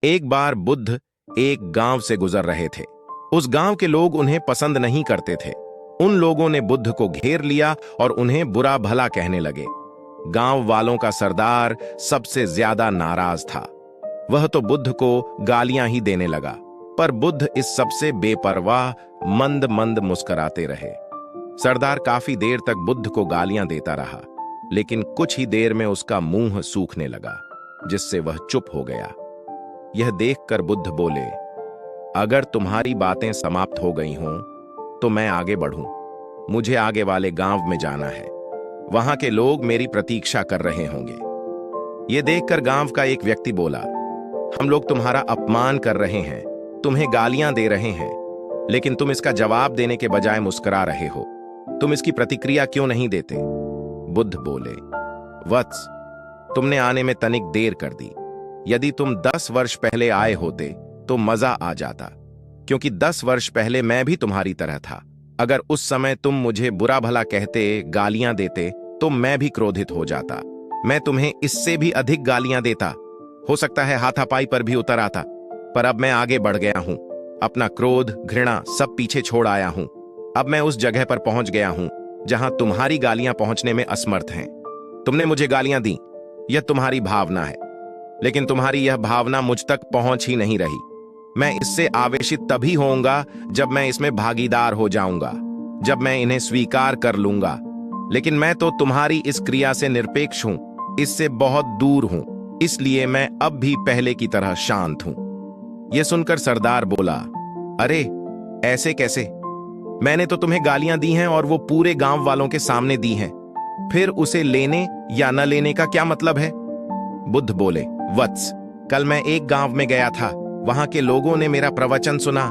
एक बार बुद्ध एक गांव से गुजर रहे थे। उस गांव के लोग उन्हें पसंद नहीं करते थे। उन लोगों ने बुद्ध को घेर लिया और उन्हें बुरा भला कहने लगे। गांव वालों का सरदार सबसे ज्यादा नाराज था। वह तो बुद्ध को गालियां ही देने लगा, पर बुद्ध इस सबसे बेपरवाह मंद मंद मुस्कुराते रहे। सरदार काफी देर तक बुद्ध को गालियां देता रहा, लेकिन कुछ ही देर में उसका मुंह सूखने लगा, जिससे वह चुप हो गया। यह देखकर बुद्ध बोले, अगर तुम्हारी बातें समाप्त हो गई हों तो मैं आगे बढ़ूं। मुझे आगे वाले गांव में जाना है। वहां के लोग मेरी प्रतीक्षा कर रहे होंगे। यह देखकर गांव का एक व्यक्ति बोला, हम लोग तुम्हारा अपमान कर रहे हैं, तुम्हें गालियां दे रहे हैं, लेकिन तुम इसका जवाब देने के बजाय मुस्कुरा रहे हो। तुम इसकी प्रतिक्रिया क्यों नहीं देते? बुद्ध बोले, वत्स, तुमने आने में तनिक देर कर दी। यदि तुम 10 वर्ष पहले आए होते तो मजा आ जाता, क्योंकि 10 वर्ष पहले मैं भी तुम्हारी तरह था। अगर उस समय तुम मुझे बुरा भला कहते, गालियां देते, तो मैं भी क्रोधित हो जाता। मैं तुम्हें इससे भी अधिक गालियां देता, हो सकता है हाथापाई पर भी उतर आता। पर अब मैं आगे बढ़ गया हूं। अपना क्रोध, घृणा सब पीछे छोड़ आया हूं। अब मैं उस जगह पर पहुंच गया हूं जहां तुम्हारी गालियां पहुंचने में असमर्थ हैं। तुमने मुझे गालियां दी, यह तुम्हारी भावना है, लेकिन तुम्हारी यह भावना मुझ तक पहुंच ही नहीं रही। मैं इससे आवेशित तभी होऊंगा जब मैं इसमें भागीदार हो जाऊंगा, जब मैं इन्हें स्वीकार कर लूंगा। लेकिन मैं तो तुम्हारी इस क्रिया से निरपेक्ष हूं, इससे बहुत दूर हूं, इसलिए मैं अब भी पहले की तरह शांत हूं। यह सुनकर सरदार बोला, अरे ऐसे कैसे? मैंने तो तुम्हें गालियां दी हैं और वो पूरे गांव वालों के सामने दी हैं। फिर उसे लेने या न लेने का क्या मतलब है? बुद्ध बोले, वत्स, कल मैं एक गांव में गया था। वहां के लोगों ने मेरा प्रवचन सुना।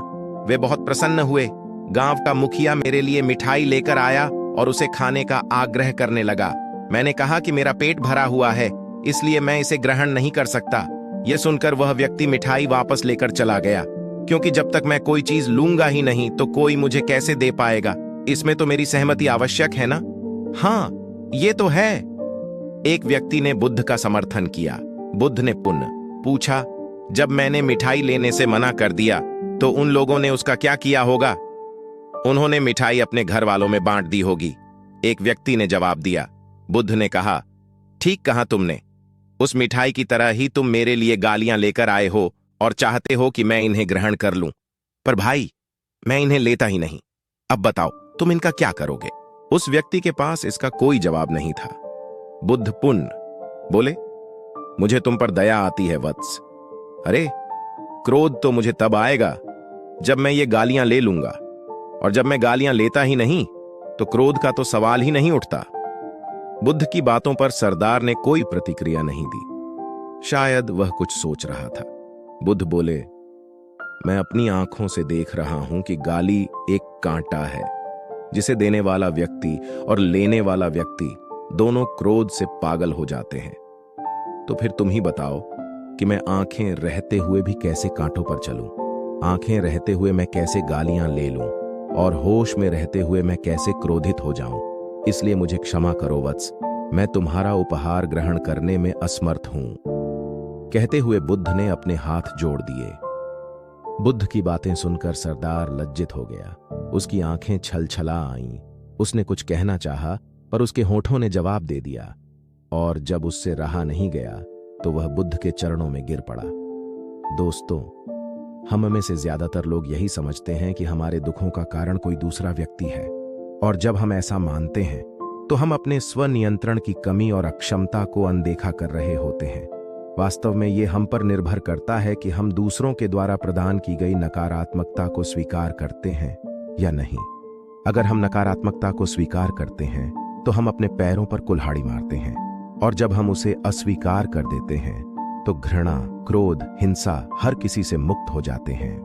वे बहुत प्रसन्न हुए। गांव का मुखिया मेरे लिए मिठाई लेकर आया और उसे खाने का आग्रह करने लगा। मैंने कहा कि मेरा पेट भरा हुआ है, इसलिए मैं इसे ग्रहण नहीं कर सकता। यह सुनकर वह व्यक्ति मिठाई वापस लेकर चला गया, क्योंकि जब तक मैं कोई चीज लूंगा ही नहीं तो कोई मुझे कैसे दे पाएगा? इसमें तो मेरी सहमति आवश्यक है ना? हाँ, ये तो है। एक व्यक्ति ने बुद्ध का समर्थन किया। बुद्ध ने पुनः पूछा, जब मैंने मिठाई लेने से मना कर दिया तो उन लोगों ने उसका क्या किया होगा? उन्होंने मिठाई अपने घर वालों में बांट दी होगी। एक व्यक्ति ने जवाब दिया। बुद्ध ने कहा, ठीक कहा तुमने। उस मिठाई की तरह ही तुम मेरे लिए गालियां लेकर आए हो और चाहते हो कि मैं इन्हें ग्रहण कर लूं। पर भाई, मैं इन्हें लेता ही नहीं। अब बताओ, तुम इनका क्या करोगे? उस व्यक्ति के पास इसका कोई जवाब नहीं था। बुद्ध पुनः बोले, मुझे तुम पर दया आती है वत्स। अरे, क्रोध तो मुझे तब आएगा जब मैं ये गालियां ले लूंगा, और जब मैं गालियां लेता ही नहीं तो क्रोध का तो सवाल ही नहीं उठता। बुद्ध की बातों पर सरदार ने कोई प्रतिक्रिया नहीं दी। शायद वह कुछ सोच रहा था। बुद्ध बोले, मैं अपनी आंखों से देख रहा हूं कि गाली एक कांटा है, जिसे देने वाला व्यक्ति और लेने वाला व्यक्ति दोनों क्रोध से पागल हो जाते हैं। तो फिर तुम ही बताओ कि मैं आंखें रहते हुए भी कैसे कांटों पर चलूं? आंखें रहते हुए मैं कैसे गालियां ले लूं? और होश में रहते हुए मैं कैसे क्रोधित हो जाऊं? इसलिए मुझे क्षमा करो वत्स, मैं तुम्हारा उपहार ग्रहण करने में असमर्थ हूं। कहते हुए बुद्ध ने अपने हाथ जोड़ दिए। बुद्ध की बातें सुनकर सरदार लज्जित हो गया। उसकी आंखें छलछला आईं। उसने कुछ कहना चाहा, पर उसके होठों ने जवाब दे दिया, और जब उससे रहा नहीं गया तो वह बुद्ध के चरणों में गिर पड़ा। दोस्तों, हम में से ज्यादातर लोग यही समझते हैं कि हमारे दुखों का कारण कोई दूसरा व्यक्ति है, और जब हम ऐसा मानते हैं तो हम अपने स्वनियंत्रण की कमी और अक्षमता को अनदेखा कर रहे होते हैं। वास्तव में ये हम पर निर्भर करता है कि हम दूसरों के द्वारा प्रदान की गई नकारात्मकता को स्वीकार करते हैं या नहीं। अगर हम नकारात्मकता को स्वीकार करते हैं तो हम अपने पैरों पर कुल्हाड़ी मारते हैं, और जब हम उसे अस्वीकार कर देते हैं तो घृणा, क्रोध, हिंसा हर किसी से मुक्त हो जाते हैं।